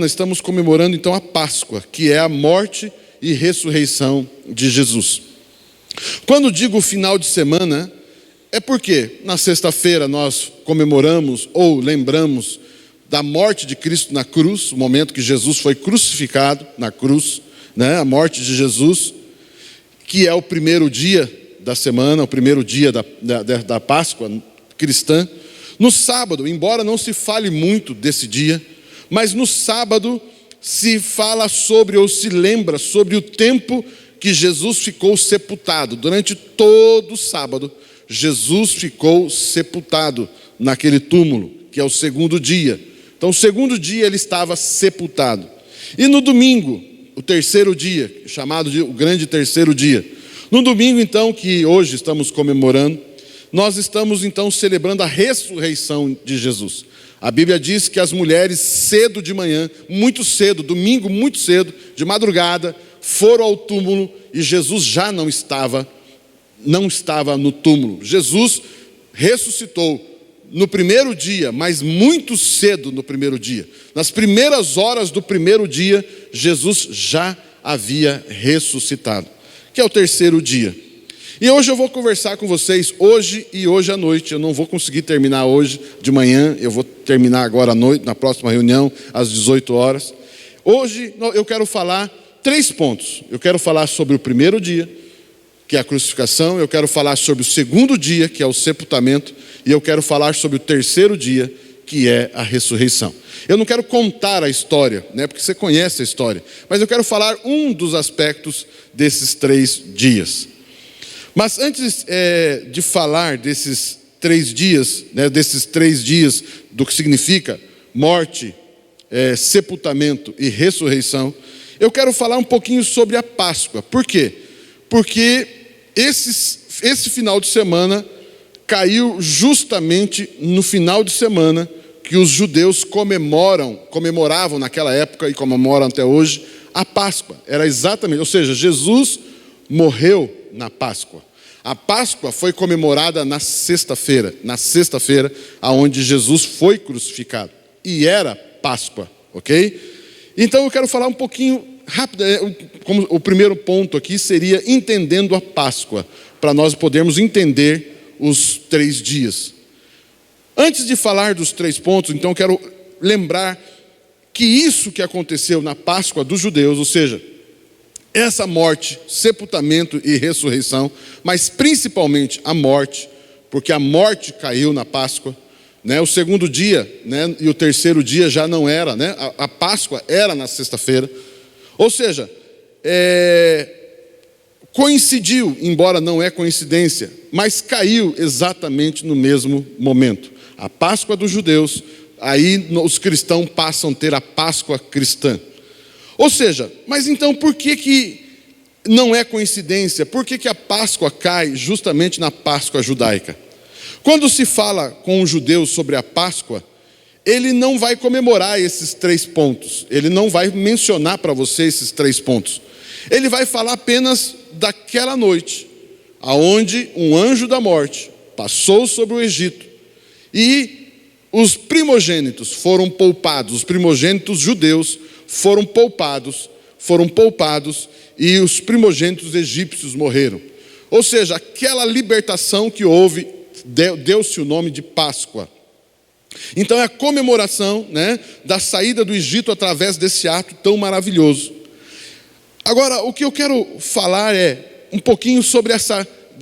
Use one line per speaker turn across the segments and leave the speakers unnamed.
estamos comemorando então a Páscoa, que é a morte e ressurreição de Jesus. Quando digo final de semana, é porque na sexta-feira nós comemoramos ou lembramos da morte de Cristo na cruz, o momento que Jesus foi crucificado na cruz, a morte de Jesus, que é o primeiro dia da semana, o primeiro dia da Páscoa cristã. No sábado, embora não se fale muito desse dia, mas no sábado se fala sobre, ou se lembra sobre o tempo que Jesus ficou sepultado. Durante todo o sábado, Jesus ficou sepultado naquele túmulo, que é o segundo dia. Então, o segundo dia ele estava sepultado. E no domingo, o terceiro dia, chamado de o grande terceiro dia. No domingo, então, que hoje estamos comemorando, nós estamos, então, celebrando a ressurreição de Jesus. A Bíblia diz que as mulheres, cedo de manhã, muito cedo, domingo muito cedo, de madrugada, foram ao túmulo e Jesus já não estava no túmulo. Jesus ressuscitou no primeiro dia, mas muito cedo no primeiro dia. Nas primeiras horas do primeiro dia, Jesus já havia ressuscitado, que é o terceiro dia. E hoje eu vou conversar com vocês, hoje e hoje à noite. Eu não vou conseguir terminar hoje de manhã, eu vou terminar agora à noite, na próxima reunião, às 18 horas. Hoje eu quero falar 3 pontos. Eu quero falar sobre o primeiro dia, que é a crucificação. Eu quero falar sobre o segundo dia, que é o sepultamento. E eu quero falar sobre o terceiro dia, que é a ressurreição. Eu não quero contar a história, porque você conhece a história. Mas eu quero falar um dos aspectos desses 3 dias. Mas antes de falar desses 3 dias, do que significa morte, sepultamento e ressurreição, eu quero falar um pouquinho sobre a Páscoa. Por quê? Porque esse final de semana caiu justamente no final de semana que os judeus comemoravam naquela época e comemoram até hoje a Páscoa. Era exatamente, ou seja, Jesus morreu na Páscoa. A Páscoa foi comemorada na sexta-feira, aonde Jesus foi crucificado. E era Páscoa, ok? Então eu quero falar um pouquinho rápido, como o primeiro ponto aqui seria entendendo a Páscoa, para nós podermos entender os 3 dias. Antes de falar dos 3 pontos, então eu quero lembrar que isso que aconteceu na Páscoa dos judeus, ou seja, essa morte, sepultamento e ressurreição, mas principalmente a morte, porque a morte caiu na Páscoa, o segundo dia, e o terceiro dia já não era, a Páscoa era na sexta-feira, ou seja, coincidiu, embora não é coincidência, mas caiu exatamente no mesmo momento. A Páscoa dos judeus, aí os cristãos passam a ter a Páscoa cristã. Ou seja, mas então por que não é coincidência? Por que a Páscoa cai justamente na Páscoa judaica? Quando se fala com um judeu sobre a Páscoa, ele não vai comemorar esses 3 pontos. Ele não vai mencionar para você esses 3 pontos. Ele vai falar apenas daquela noite, aonde um anjo da morte passou sobre o Egito e os primogênitos foram poupados, os primogênitos judeus foram poupados e os primogênitos egípcios morreram. Ou seja, aquela libertação que houve, deu-se o nome de Páscoa. Então é a comemoração da saída do Egito através desse ato tão maravilhoso. Agora, o que eu quero falar é um pouquinho sobre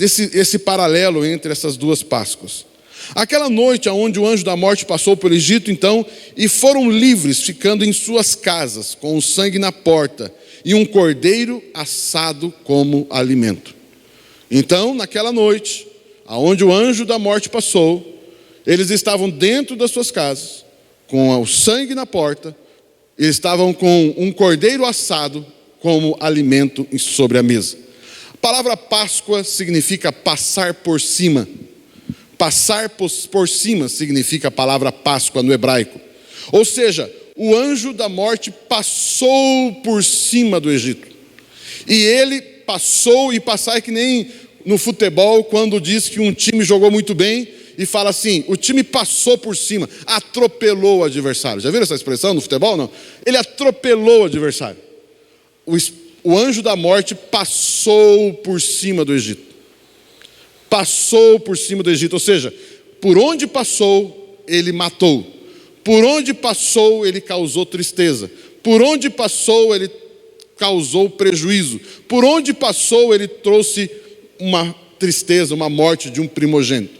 esse paralelo entre essas 2 Páscoas. Aquela noite onde o anjo da morte passou pelo Egito, então, e foram livres, ficando em suas casas, com o sangue na porta, e um cordeiro assado como alimento. Então, naquela noite, onde o anjo da morte passou, eles estavam dentro das suas casas, com o sangue na porta, eles estavam com um cordeiro assado como alimento sobre a mesa. A palavra Páscoa significa passar por cima. Passar por cima significa a palavra Páscoa no hebraico. Ou seja, o anjo da morte passou por cima do Egito. E ele passou, e passar é que nem no futebol, quando diz que um time jogou muito bem e fala assim: o time passou por cima, atropelou o adversário. Já viram essa expressão no futebol? Não. Ele atropelou o adversário. O anjo da morte passou por cima do Egito. Passou por cima do Egito, ou seja, por onde passou, ele matou. Por onde passou, ele causou tristeza. Por onde passou, ele causou prejuízo. Por onde passou, ele trouxe uma tristeza, uma morte de um primogênito.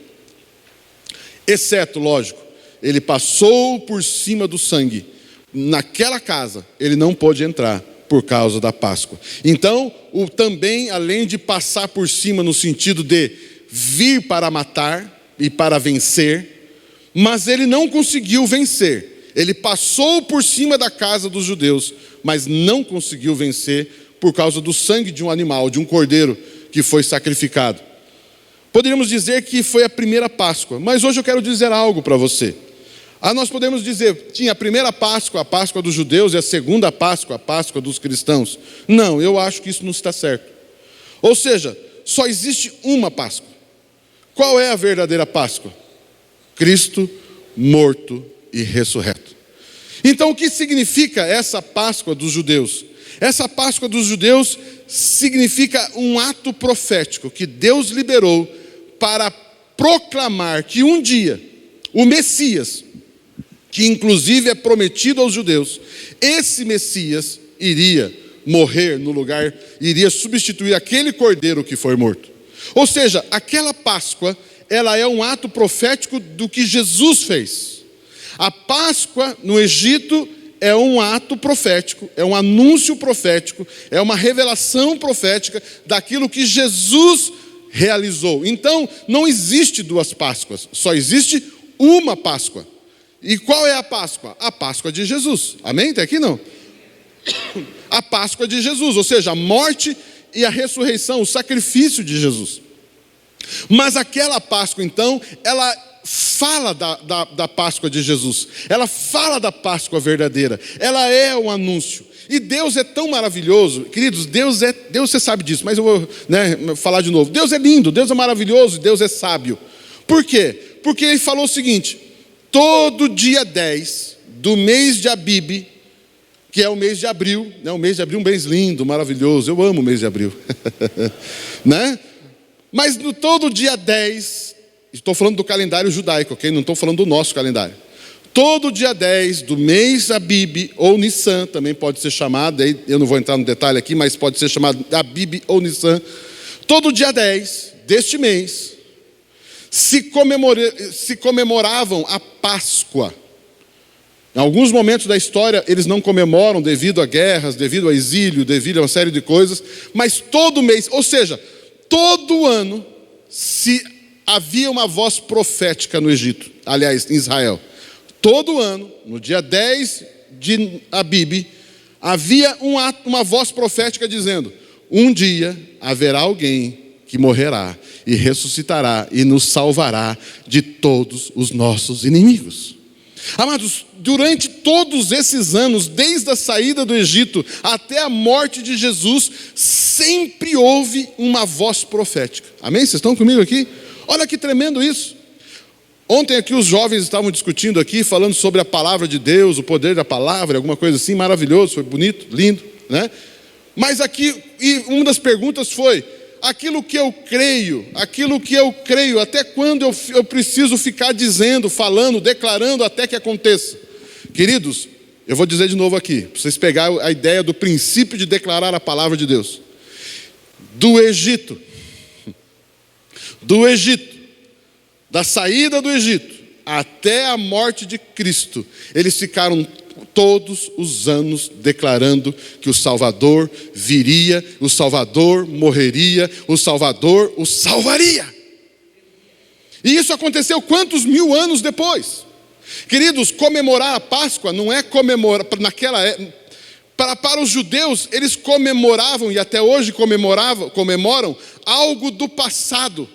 Exceto, lógico, ele passou por cima do sangue. Naquela casa, ele não pôde entrar por causa da Páscoa. Então, também, além de passar por cima no sentido de vir para matar e para vencer, mas ele não conseguiu vencer. Ele passou por cima da casa dos judeus, mas não conseguiu vencer por causa do sangue de um animal, de um cordeiro que foi sacrificado. Poderíamos dizer que foi a primeira Páscoa, mas hoje eu quero dizer algo para você. Nós podemos dizer, tinha a primeira Páscoa, a Páscoa dos judeus, e a segunda Páscoa, a Páscoa dos cristãos. Não, eu acho que isso não está certo. Ou seja, só existe uma Páscoa. Qual é a verdadeira Páscoa? Cristo morto e ressurreto. Então, o que significa essa Páscoa dos judeus? Essa Páscoa dos judeus significa um ato profético que Deus liberou para proclamar que um dia o Messias, que inclusive é prometido aos judeus, esse Messias iria morrer no lugar, iria substituir aquele cordeiro que foi morto. Ou seja, aquela Páscoa, ela é um ato profético do que Jesus fez. A Páscoa no Egito é um ato profético, é um anúncio profético, é uma revelação profética daquilo que Jesus realizou. Então, não existe duas Páscoas, só existe uma Páscoa. E qual é a Páscoa? A Páscoa de Jesus. Amém? Até aqui não. A Páscoa de Jesus, ou seja, a morte e a ressurreição, o sacrifício de Jesus. Mas aquela Páscoa, então, ela fala da Páscoa de Jesus. Ela fala da Páscoa verdadeira. Ela é um anúncio. E Deus é tão maravilhoso. Queridos, Deus você sabe disso, mas eu vou falar de novo. Deus é lindo, Deus é maravilhoso, Deus é sábio. Por quê? Porque Ele falou o seguinte: todo dia 10 do mês de Abib, que é o mês de abril, né? O mês de abril é um mês lindo, maravilhoso. Eu amo o mês de abril. Né? Mas no todo dia 10, estou falando do calendário judaico, ok? Não estou falando do nosso calendário. Todo dia 10 do mês Abib, ou Nissan, também pode ser chamado, aí eu não vou entrar no detalhe aqui, mas pode ser chamado Abib ou Nissan. Todo dia 10 deste mês, se comemoravam a Páscoa. Em alguns momentos da história, eles não comemoram devido a guerras, devido a exílio, devido a uma série de coisas, mas todo mês, ou seja, todo ano, se havia uma voz profética no Egito, aliás, em Israel. Todo ano, no dia 10 de Abib, havia uma voz profética dizendo: um dia haverá alguém que morrerá e ressuscitará e nos salvará de todos os nossos inimigos. Amados, durante todos esses anos, desde a saída do Egito até a morte de Jesus, sempre houve uma voz profética. Amém? Vocês estão comigo aqui? Olha que tremendo isso. Ontem aqui os jovens estavam discutindo aqui, falando sobre a palavra de Deus, o poder da palavra, alguma coisa assim, maravilhoso, foi bonito, lindo, né? Mas aqui, e uma das perguntas foi: aquilo que eu creio, até quando eu preciso ficar dizendo, falando, declarando até que aconteça? Queridos, eu vou dizer de novo aqui, para vocês pegarem a ideia do princípio de declarar a palavra de Deus. Do Egito, da saída do Egito até a morte de Cristo, eles ficaram todos os anos declarando que o Salvador viria, o Salvador morreria, o Salvador os salvaria. E isso aconteceu quantos mil anos depois? Queridos, comemorar a Páscoa não é comemorar, para os judeus, eles comemoravam, e até hoje comemoram algo do passado.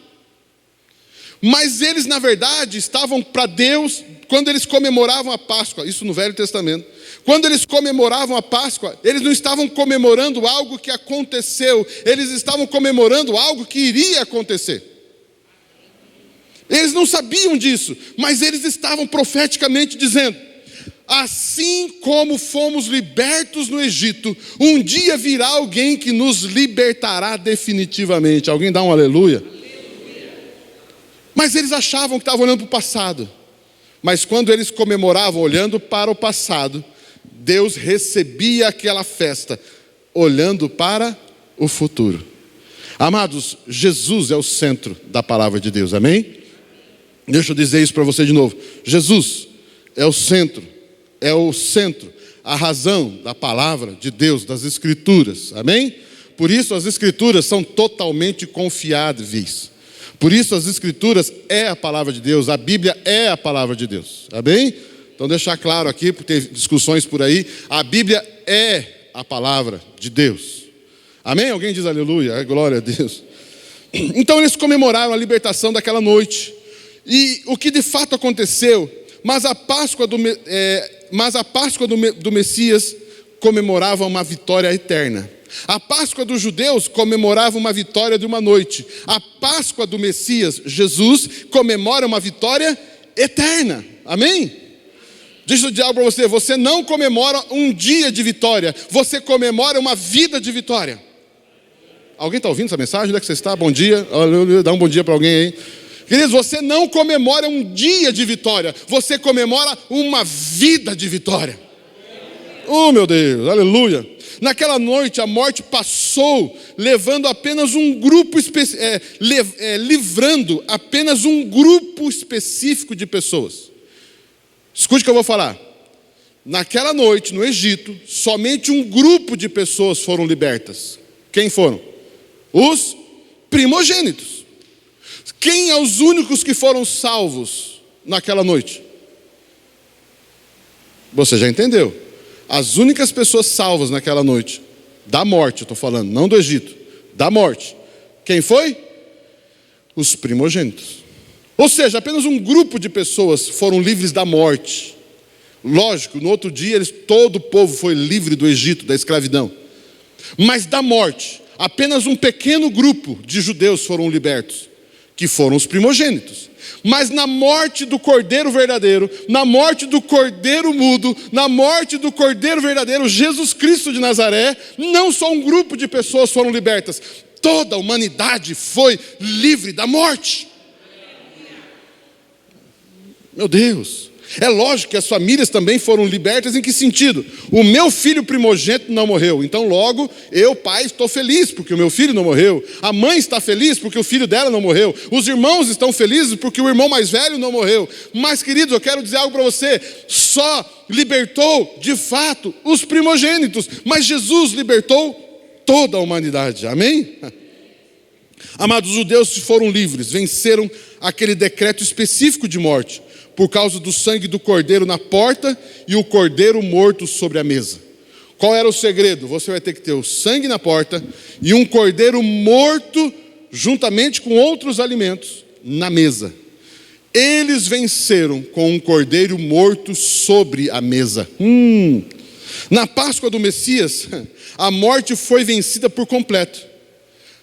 Mas eles, na verdade, estavam para Deus, quando eles comemoravam a Páscoa, isso no Velho Testamento, quando eles comemoravam a Páscoa, eles não estavam comemorando algo que aconteceu, eles estavam comemorando algo que iria acontecer. Eles não sabiam disso, mas eles estavam profeticamente dizendo: assim como fomos libertos no Egito, um dia virá alguém que nos libertará definitivamente. Alguém dá um aleluia? Mas eles achavam que estavam olhando para o passado. Mas quando eles comemoravam olhando para o passado, Deus recebia aquela festa olhando para o futuro. Amados, Jesus é o centro da palavra de Deus, amém? Deixa eu dizer isso para você de novo. Jesus é o centro, a razão da palavra de Deus, das Escrituras, amém? Por isso as Escrituras são totalmente confiáveis. Por isso as Escrituras é a palavra de Deus, a Bíblia é a palavra de Deus, amém? Então deixar claro aqui, porque tem discussões por aí, a Bíblia é a palavra de Deus, amém? Alguém diz aleluia, glória a Deus. Então eles comemoraram a libertação daquela noite, e o que de fato aconteceu, mas a Páscoa do Messias comemorava uma vitória eterna. A Páscoa dos judeus comemorava uma vitória de uma noite. A Páscoa do Messias, Jesus, comemora uma vitória eterna. Amém? Deixa eu dizer para você, você não comemora um dia de vitória, você comemora uma vida de vitória. Alguém está ouvindo essa mensagem? Onde é que você está? Bom dia. Dá um bom dia para alguém aí. Queridos, você não comemora um dia de vitória, você comemora uma vida de vitória. Oh meu Deus, aleluia. Naquela noite a morte passou, levando apenas um grupo livrando apenas um grupo específico de pessoas. Escute o que eu vou falar. Naquela noite, no Egito, somente um grupo de pessoas foram libertas. Quem foram? Os primogênitos. Quem são os únicos que foram salvos naquela noite? Você já entendeu? As únicas pessoas salvas naquela noite, da morte, eu estou falando, não do Egito, da morte. Quem foi? Os primogênitos. Ou seja, apenas um grupo de pessoas foram livres da morte. Lógico, no outro dia todo o povo foi livre do Egito, da escravidão. Mas da morte, apenas um pequeno grupo de judeus foram libertos, que foram os primogênitos. Mas na morte do Cordeiro verdadeiro, na morte do Cordeiro mudo, na morte do Cordeiro verdadeiro, Jesus Cristo de Nazaré, não só um grupo de pessoas foram libertas, toda a humanidade foi livre da morte. Meu Deus! É lógico que as famílias também foram libertas. Em que sentido? O meu filho primogênito não morreu, então logo eu, pai, estou feliz porque o meu filho não morreu. A mãe está feliz porque o filho dela não morreu. Os irmãos estão felizes porque o irmão mais velho não morreu. Mas, queridos, eu quero dizer algo para você: só libertou de fato os primogênitos, mas Jesus libertou toda a humanidade, amém? Amados, os judeus foram livres, venceram aquele decreto específico de morte, por causa do sangue do cordeiro na porta e o cordeiro morto sobre a mesa. Qual era o segredo? Você vai ter que ter o sangue na porta e um cordeiro morto juntamente com outros alimentos na mesa. Eles venceram com um cordeiro morto sobre a mesa. Na Páscoa do Messias, a morte foi vencida por completo.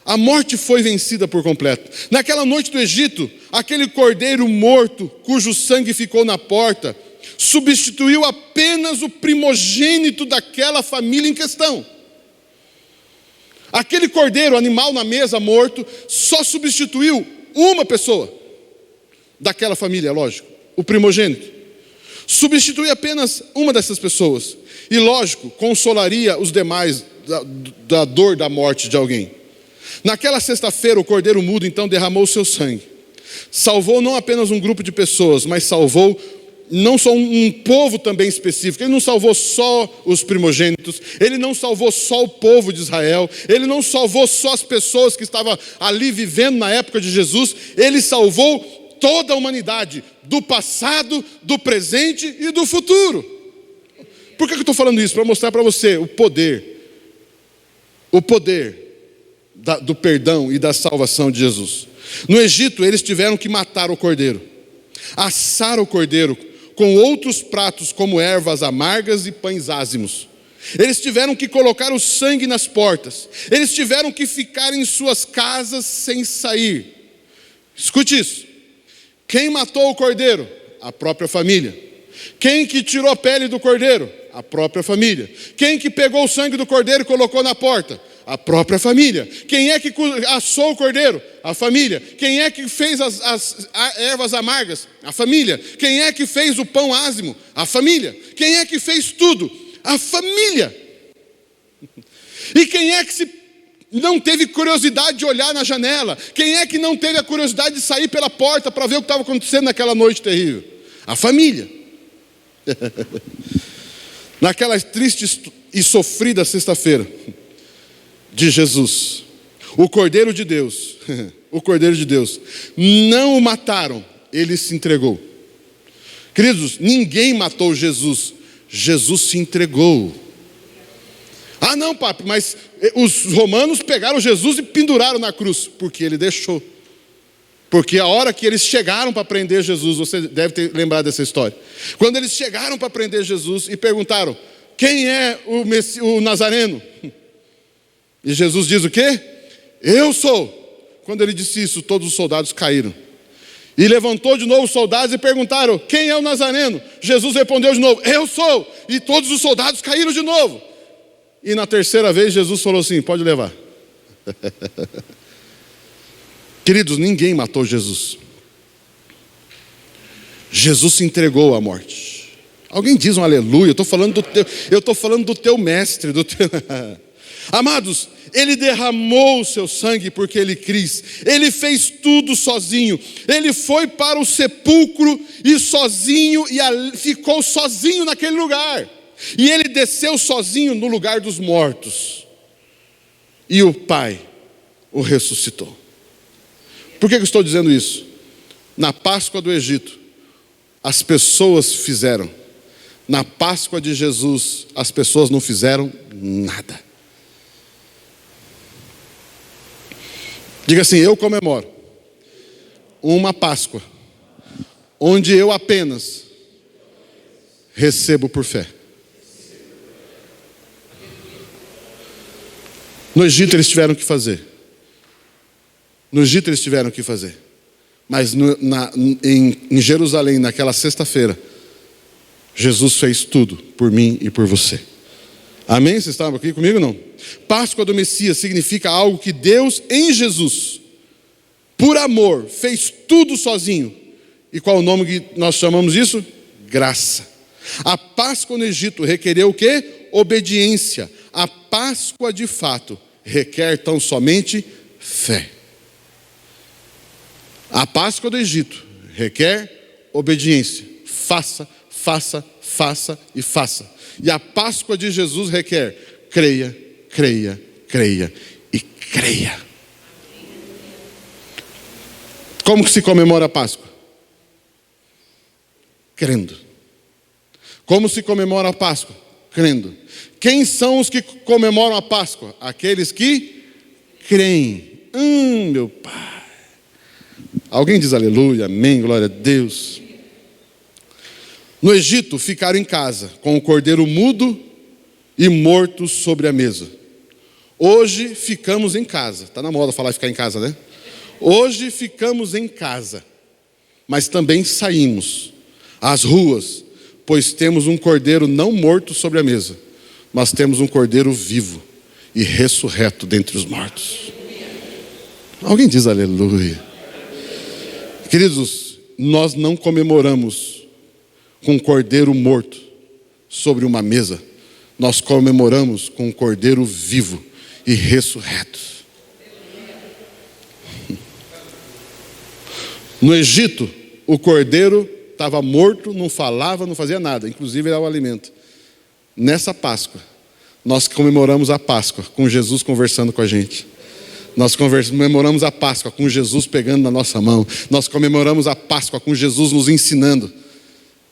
A morte foi vencida por completo. Naquela noite do Egito, aquele cordeiro morto, cujo sangue ficou na porta, substituiu apenas o primogênito daquela família em questão. Aquele cordeiro, animal na mesa, morto, só substituiu uma pessoa daquela família, lógico, o primogênito. Substituiu apenas uma dessas pessoas. E, lógico, consolaria os demais da dor da morte de alguém. Naquela sexta-feira, o cordeiro mudo então derramou o seu sangue. Salvou não apenas um grupo de pessoas, mas salvou não só um povo também específico. Ele não salvou só os primogênitos, ele não salvou só o povo de Israel, ele não salvou só as pessoas que estavam ali vivendo na época de Jesus, ele salvou toda a humanidade, do passado, do presente e do futuro. Por que eu estou falando isso? Para mostrar para você o poder do perdão e da salvação de Jesus. No Egito, eles tiveram que matar o cordeiro, assar o cordeiro com outros pratos como ervas amargas e pães ázimos. Eles tiveram que colocar o sangue nas portas. Eles tiveram que ficar em suas casas sem sair. Escute isso. Quem matou o cordeiro? A própria família. Quem que tirou a pele do cordeiro? A própria família. Quem que pegou o sangue do cordeiro e colocou na porta? A própria família. Quem é que assou o cordeiro? A família. Quem é que fez as ervas amargas? A família. Quem é que fez o pão ázimo? A família. Quem é que fez tudo? A família. E quem é que não teve curiosidade de olhar na janela? Quem é que não teve a curiosidade de sair pela porta para ver o que estava acontecendo naquela noite terrível? A família. Naquela triste e sofrida sexta-feira de Jesus, o Cordeiro de Deus, não o mataram, ele se entregou. Queridos, ninguém matou Jesus, Jesus se entregou. Ah não, papi, mas os romanos pegaram Jesus e penduraram na cruz, porque ele deixou. Porque a hora que eles chegaram para prender Jesus, você deve ter lembrado dessa história. Quando eles chegaram para prender Jesus e perguntaram: quem é o Nazareno? E Jesus diz o quê? Eu sou. Quando ele disse isso, todos os soldados caíram. E levantou de novo os soldados e perguntaram: quem é o Nazareno? Jesus respondeu de novo: eu sou. E todos os soldados caíram de novo. E na terceira vez Jesus falou assim: pode levar. Queridos, ninguém matou Jesus. Jesus se entregou à morte. Alguém diz um aleluia? Eu estou falando do teu mestre, Amados, ele derramou o seu sangue porque ele quis. Ele fez tudo sozinho. Ele foi para o sepulcro e sozinho, e ficou sozinho naquele lugar. E ele desceu sozinho no lugar dos mortos. E o Pai o ressuscitou. Por que eu estou dizendo isso? Na Páscoa do Egito, as pessoas fizeram. Na Páscoa de Jesus, as pessoas não fizeram nada. Diga assim: eu comemoro uma Páscoa onde eu apenas recebo por fé. No Egito eles tiveram que fazer. Mas em Jerusalém, naquela sexta-feira, Jesus fez tudo por mim e por você. Amém? Vocês estavam aqui comigo ou não? Páscoa do Messias significa algo que Deus, em Jesus, por amor, fez tudo sozinho. E qual o nome que nós chamamos disso? Graça. A Páscoa no Egito requereu o quê? Obediência. A Páscoa de fato requer tão somente fé. A Páscoa do Egito requer obediência. Faça, faça, faça e faça. E a Páscoa de Jesus requer creia, creia, creia e creia. Como que se comemora a Páscoa? Crendo. Como se comemora a Páscoa? Crendo. Quem são os que comemoram a Páscoa? Aqueles que creem. Meu Pai. Alguém diz aleluia, amém, glória a Deus. No Egito ficaram em casa, com o cordeiro mudo e morto sobre a mesa. Hoje ficamos em casa. Está na moda falar ficar em casa, né? Hoje ficamos em casa, mas também saímos às ruas, pois temos um cordeiro não morto sobre a mesa, mas temos um cordeiro vivo e ressurreto dentre os mortos. Alguém diz aleluia. Queridos, nós não comemoramos com um cordeiro morto sobre uma mesa. Nós comemoramos com um cordeiro vivo e ressurreto. No Egito, o cordeiro estava morto, não falava, não fazia nada, inclusive era o alimento. Nessa Páscoa, nós comemoramos a Páscoa com Jesus conversando com a gente. Nós comemoramos a Páscoa com Jesus pegando na nossa mão. Nós comemoramos a Páscoa com Jesus nos ensinando.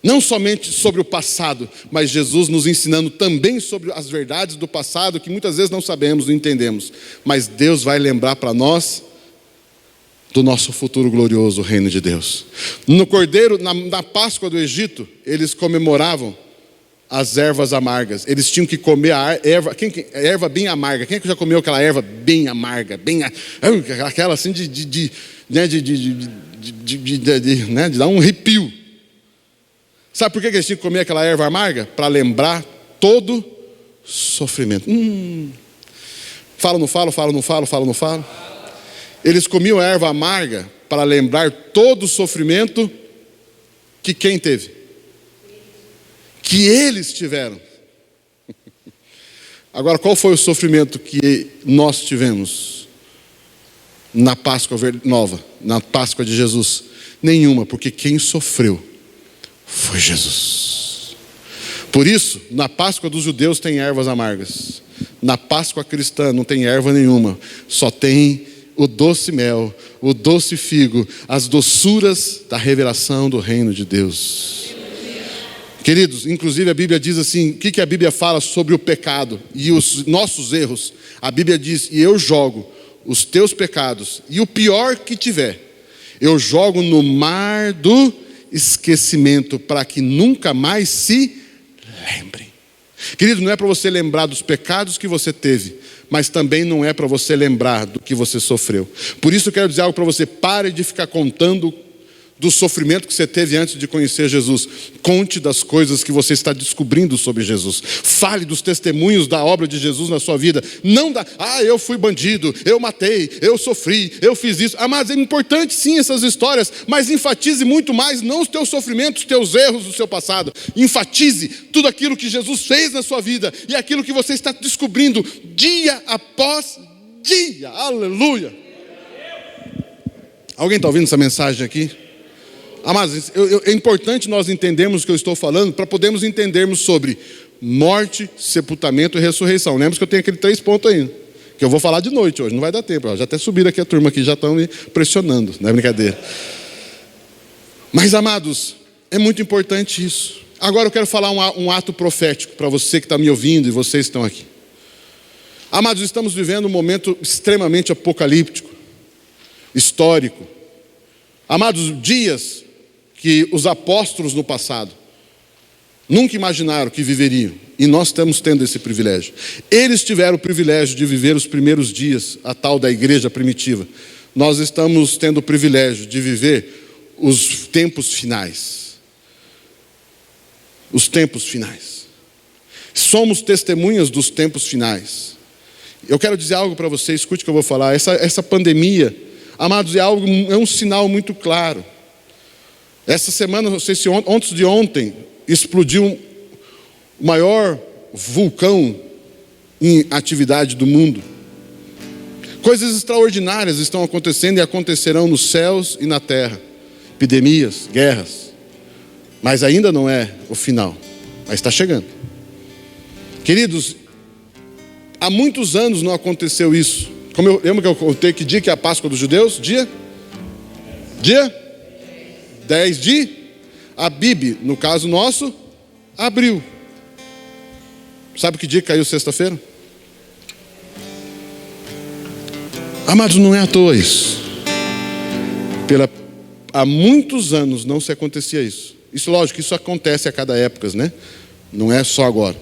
Não somente sobre o passado, mas Jesus nos ensinando também sobre as verdades do passado que muitas vezes não sabemos, não entendemos. Mas Deus vai lembrar para nós do nosso futuro glorioso, o reino de Deus. No cordeiro, na Páscoa do Egito, eles comemoravam as ervas amargas. Eles tinham que comer a erva, erva bem amarga. Quem é que já comeu aquela erva bem amarga? Aquela assim de de dar um arrepio. Sabe por que eles tinham que comer aquela erva amarga? Para lembrar todo sofrimento. Falo, não falo, falo, não falo, falo, não falo. Eles comiam a erva amarga para lembrar todo o sofrimento que quem teve? Que eles tiveram. Agora, qual foi o sofrimento que nós tivemos na Páscoa nova, na Páscoa de Jesus? Nenhuma, porque quem sofreu foi Jesus. Por isso, na Páscoa dos judeus tem ervas amargas. Na Páscoa cristã não tem erva nenhuma. Só tem o doce mel, o doce figo, as doçuras da revelação do reino de Deus. Queridos, inclusive a Bíblia diz assim, o que a Bíblia fala sobre o pecado e os nossos erros? A Bíblia diz, e eu jogo os teus pecados, e o pior que tiver, eu jogo no mar do esquecimento, para que nunca mais se lembre. Querido, não é para você lembrar dos pecados que você teve, mas também não é para você lembrar do que você sofreu. Por isso eu quero dizer algo para você: pare de ficar contando do sofrimento que você teve antes de conhecer Jesus. Conte das coisas que você está descobrindo sobre Jesus. Fale dos testemunhos da obra de Jesus na sua vida. Não da, eu fui bandido, eu matei, eu sofri, eu fiz isso. Mas é importante sim essas histórias, mas enfatize muito mais, não os teus sofrimentos, os teus erros do seu passado. Enfatize tudo aquilo que Jesus fez na sua vida e aquilo que você está descobrindo dia após dia. Aleluia! Alguém está ouvindo essa mensagem aqui? Amados, é importante nós entendermos o que eu estou falando para podermos entendermos sobre morte, sepultamento e ressurreição. Lembra que eu tenho aqueles 3 pontos ainda, que eu vou falar de noite hoje, não vai dar tempo. Já até subiram aqui a turma aqui, já estão me pressionando, não é brincadeira. Mas, amados, é muito importante isso. Agora eu quero falar um ato profético para você que está me ouvindo e vocês estão aqui. Amados, estamos vivendo um momento extremamente apocalíptico, histórico. Amados, dias que os apóstolos no passado nunca imaginaram que viveriam, e nós estamos tendo esse privilégio. Eles tiveram o privilégio de viver os primeiros dias, a tal da igreja primitiva. Nós estamos tendo o privilégio de viver os tempos finais. Os tempos finais. Somos testemunhas dos tempos finais. Eu quero dizer algo para você, escute o que eu vou falar. Essa pandemia, amados, é um sinal muito claro. Essa semana, não sei se antes de ontem, explodiu o maior vulcão em atividade do mundo. Coisas extraordinárias estão acontecendo e acontecerão nos céus e na terra. Epidemias, guerras. Mas ainda não é o final, mas está chegando. Queridos, há muitos anos não aconteceu isso. Lembra que eu contei que dia que é a Páscoa dos judeus? Dia 10 de Abib, no caso nosso, abril. Sabe que dia caiu sexta-feira? Amados, não é à toa isso. Há muitos anos não se acontecia isso. Isso, lógico, isso acontece a cada época, né? Não é só agora.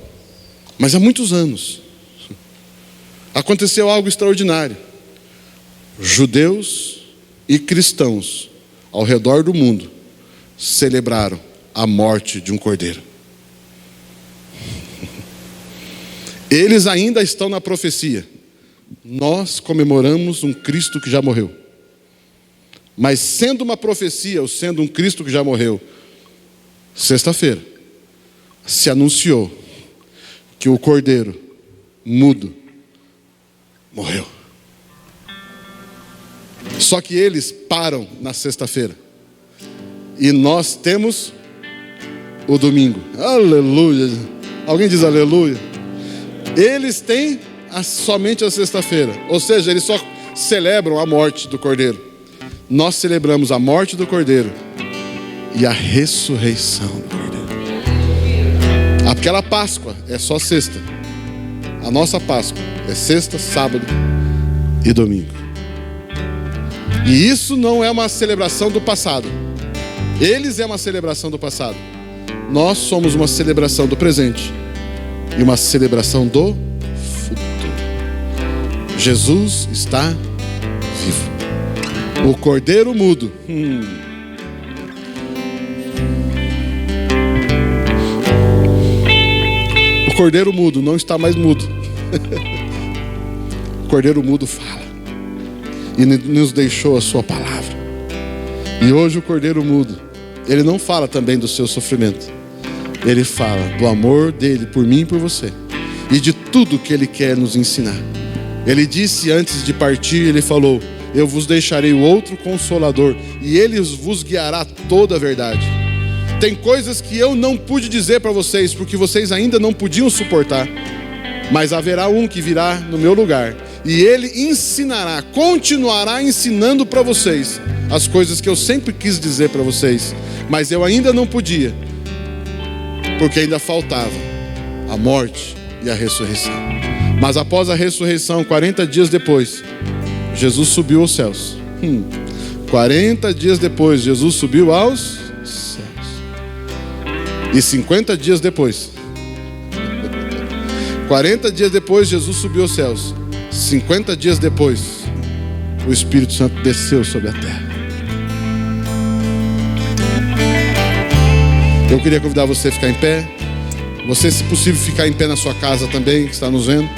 Mas há muitos anos aconteceu algo extraordinário. Judeus e cristãos ao redor do mundo celebraram a morte de um cordeiro. Eles ainda estão na profecia. Nós comemoramos um Cristo que já morreu. Mas sendo uma profecia, ou sendo um Cristo que já morreu, sexta-feira se anunciou que o cordeiro mudo morreu. Só que eles param na sexta-feira. E nós temos o domingo. Aleluia. Alguém diz aleluia? Eles têm somente a sexta-feira. Ou seja, eles só celebram a morte do cordeiro. Nós celebramos a morte do cordeiro e a ressurreição do cordeiro. Aquela Páscoa é só sexta. A nossa Páscoa é sexta, sábado e domingo. E isso não é uma celebração do passado. Eles é uma celebração do passado. Nós somos uma celebração do presente e uma celebração do futuro. Jesus está vivo. O cordeiro mudo. O cordeiro mudo não está mais mudo. O cordeiro mudo fala e nos deixou a sua palavra. E hoje o cordeiro mudo, ele não fala também do seu sofrimento. Ele fala do amor dele por mim e por você, e de tudo que ele quer nos ensinar. Ele disse antes de partir, ele falou: eu vos deixarei o outro Consolador, e ele vos guiará toda a verdade. Tem coisas que eu não pude dizer para vocês, porque vocês ainda não podiam suportar. Mas haverá um que virá no meu lugar, e ele ensinará, continuará ensinando para vocês as coisas que eu sempre quis dizer para vocês, mas eu ainda não podia, porque ainda faltava a morte e a ressurreição. Mas após a ressurreição, 40 dias depois, Jesus subiu aos céus. 40 dias depois, Jesus subiu aos céus. E 50 dias depois, 40 dias depois, Jesus subiu aos céus. 50 dias depois, o Espírito Santo desceu sobre a terra. Eu queria convidar você a ficar em pé. Você, se possível, ficar em pé na sua casa também, que está nos vendo.